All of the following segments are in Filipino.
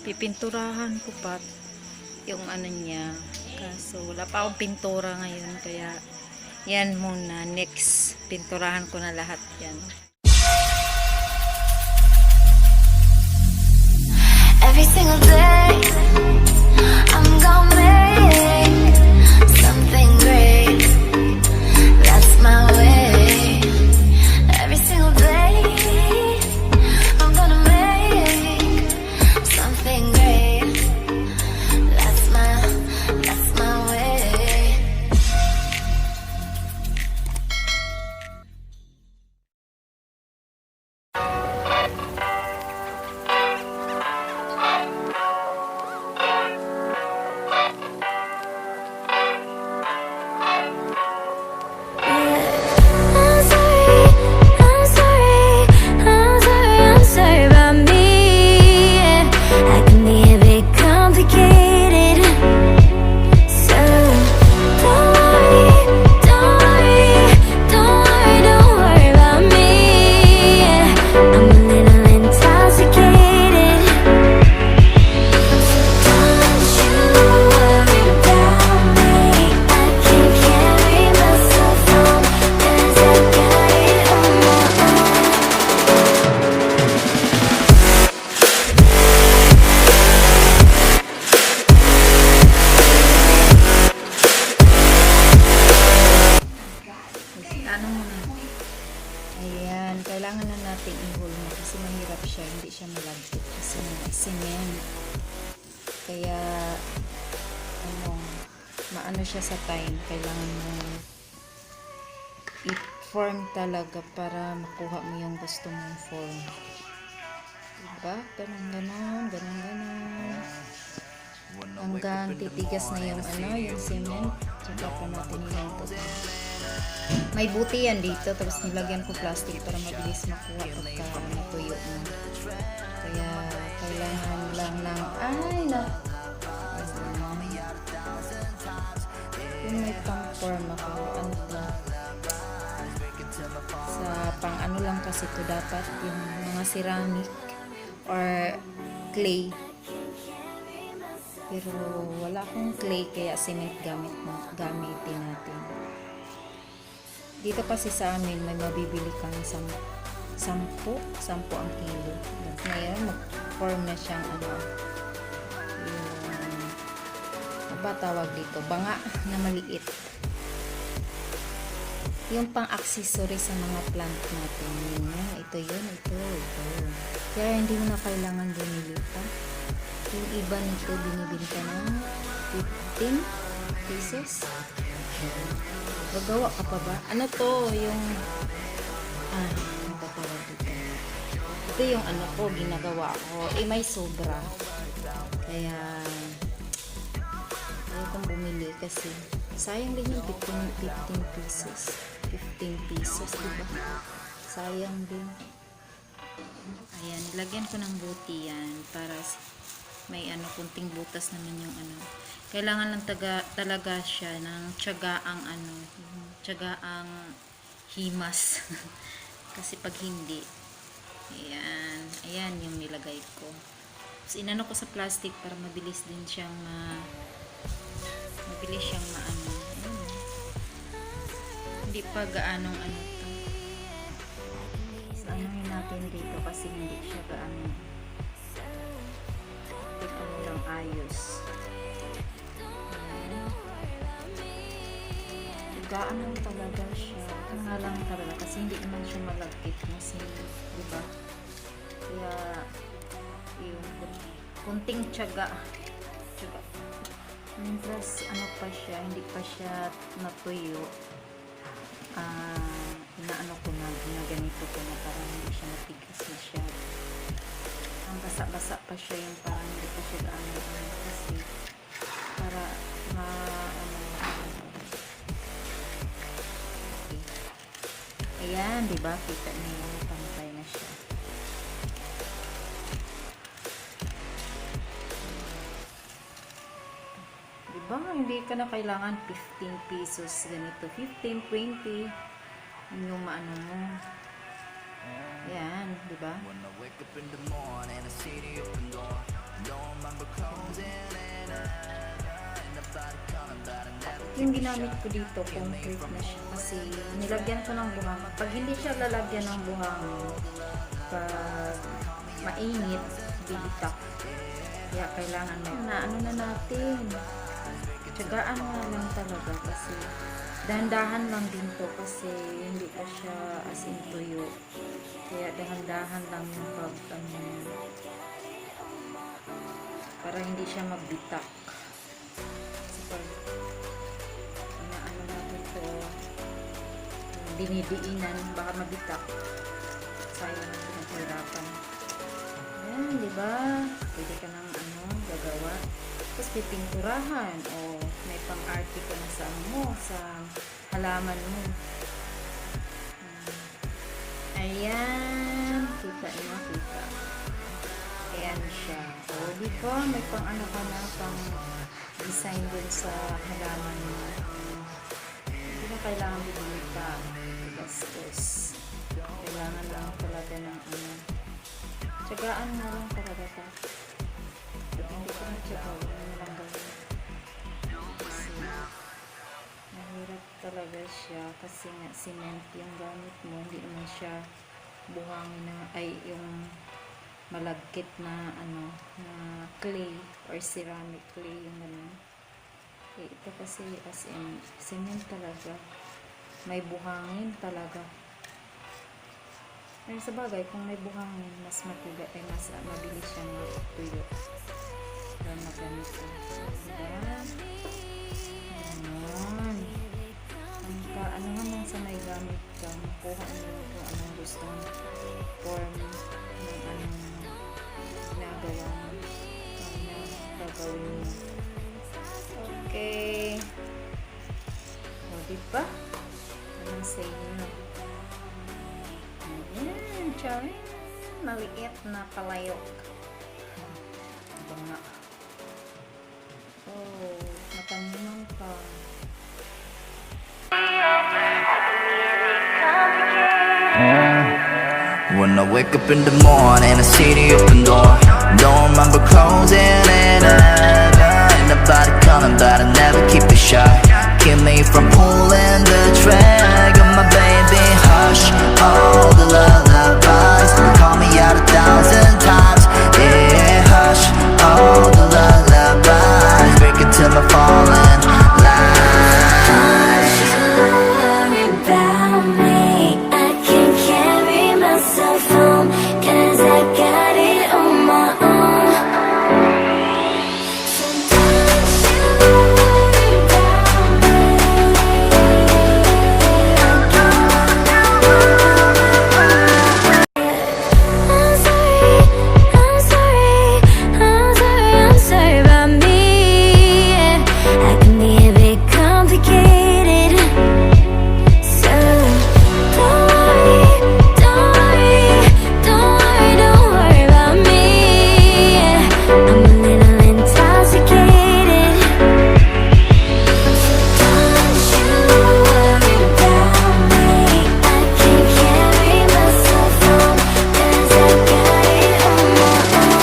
Pipinturahan ko pa yung ano niya. Kaso wala pa akong pintura ngayon. Kaya yan muna. Next, pinturahan ko na lahat yan. Every single day I'm gonna make something great. That's my way. Every single day I'm gonna make something great. That's my way. I'm sorry about me. I can be a bit complicated. So don't worry about me. I'm a little intoxicated. Don't you worry about me. I can carry myself home 'cause I got it on my own. Ano muna? Ayan, kailangan na natin i-hold mo kasi mahirap siya, hindi siya malagkit kasi may cement. Kaya ano, maano siya sa time, kailangan mo i-form talaga para makuha mo yung gusto mong form. Diba? Ganun. Hanggang titigas na yung ano, yung cement. Tsaka pa natin ilantod. May buti yan dito, tapos nilagyan ko plastic para mabilis makuha pagka natuyo mo. Kaya kailangan lang ng yung may pang-form ako, ano to, sa pang ano lang kasi to dapat yung mga ceramic or clay. Pero wala akong clay kaya cement gamitin natin. Dito kasi sa amin may mabibili kang 10 ang kilo. Ngayon mag-form na siyang ano, yung ba tawag dito, banga na maliit. Yung pang-accessory sa mga plant natin. Ito. Kaya hindi mo na kailangan bumili pa. Yung iba nito binibenta ng 15 pesos. Gagawa ka pa ba? Ano to? Yung ano ba tawag dito? Ito yung ano ko, ginagawa ko. May sobra. Kaya ayaw kong bumili kasi sayang din yung 15 pesos. 15 pesos, diba? Sayang din. Ayan, lagyan ko ng buti yan para may ano, kunting butas naman yung ano. Kailangan lang talaga siya ng tiyagaang ano, tiyagaang himas. Kasi pag hindi, ayan yung nilagay ko. Tapos inano ko sa plastic para mabilis din siyang maano. Hindi pa gaanong ano to. So, anuhin natin dito kasi hindi siya gaano. Ito lang ayos. Gaan lang talaga siya. Nga lang talaga kasi hindi naman siya malagkit kasi, diba? Kaya yung kunting tiyaga. Mientras ano pa siya, hindi pa siya natuyo. Inaano ko na, ginaganito ko na para hindi siya matigas masyado. Ang basa-basa pa siya, yung parang hindi pa siya gaano kasi para ayan, diba? Kita niyo yung pantay na siya. Diba? Hindi ka na kailangan 15 pesos ganito. 15, 20 yung maano mo. Ayan, diba? yung ginamit ko dito, concrete na siya. Kasi nilagyan ko ng buhangin. Pag hindi siya lalagyan ng buhangin, pag mainit, bibitak. Kaya kailangan na ano na natin. Tiyagaan nga lang talaga kasi dahan-dahan lang din to kasi hindi pa siya as in tuyo. Kaya dahan-dahan lang yung pag para hindi siya magbitak. Kasi pag ano natin to, dinidiinan, baka mabitak. Sayang ang pinaghirapan. Ayan, di ba? Pwede ka ng gagawa. Tapos pipinturahan o may pang-arte ka na sa sa halaman mo. Ayan, kita niyo, kita. Ayan siya. O, di ba? May pang-ano ka na, pang-design din sa halaman mo. Hindi na kailangan bibili pa. Bastos. Kailangan lang talaga ng tiyagaan na lang talaga ta. Hindi ko na tiyagaan. Ano lang gawin. Kasi mahirap talaga siya kasi nga cement yung gamit mo. Hindi naman siya buhangin na ay yung malagkit na na clay or ceramic clay yung ganun. Eh, ito kasi as in cement talaga. May buhangin talaga. Ay, sa bagay, kung may buhangin, mas matuga, ay mas mabilis siyang matuyo. Kaya magamit ko. Diba? Ayan. Ano naman sa may gamit ka, makuha mo kung anong gustong form ng anong ginagawa mo. Ano gagawin mo. Okay. O, diba? Anong say nyo? Ayan, charing. Maliit na palayok. Aba nga. Oh, matanong pa. When I wake up in the morning, I see the open door. Don't remember closing it ever. Ain't nobody coming, but I never keep it shy. Keep me from pulling the trigger, my baby. Hush, all the lullabies. Call me out 1,000 times. Yeah, hush, all the lullabies. Break it till I fall in line. Worry about me. I can carry myself home, 'cause I got it on my own. So don't you worry about me. I'm sorry, I'm sorry, I'm sorry, I'm sorry about me. I can be a bit complicated. So don't worry, don't worry, don't worry, don't worry about me. I'm a little intoxicated. So don't you worry about me. I can carry myself home, 'cause I got it on my own.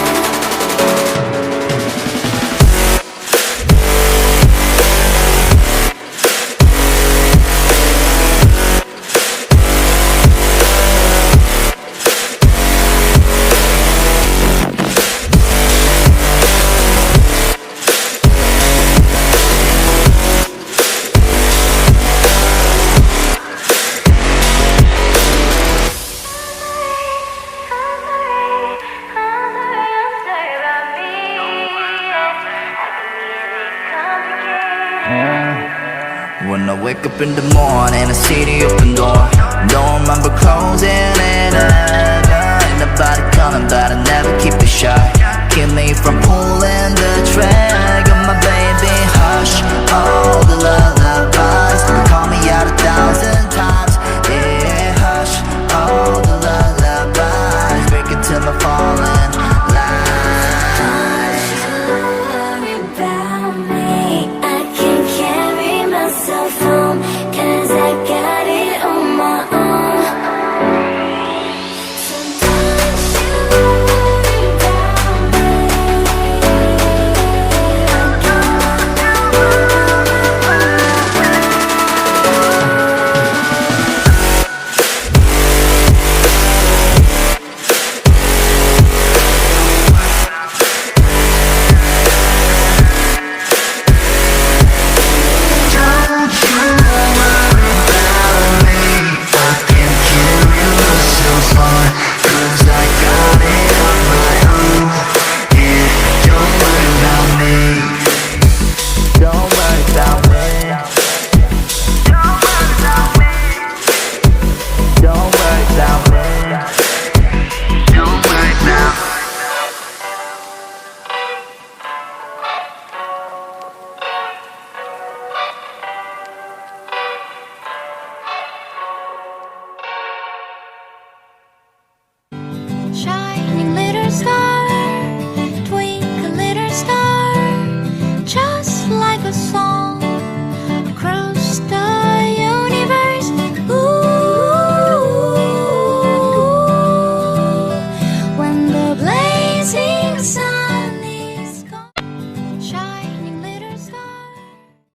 When I wake up in the morning, I see the open door. Don't remember closing it ever. Ain't nobody coming, but I never keep it shy. Keep me from pulling the trigger.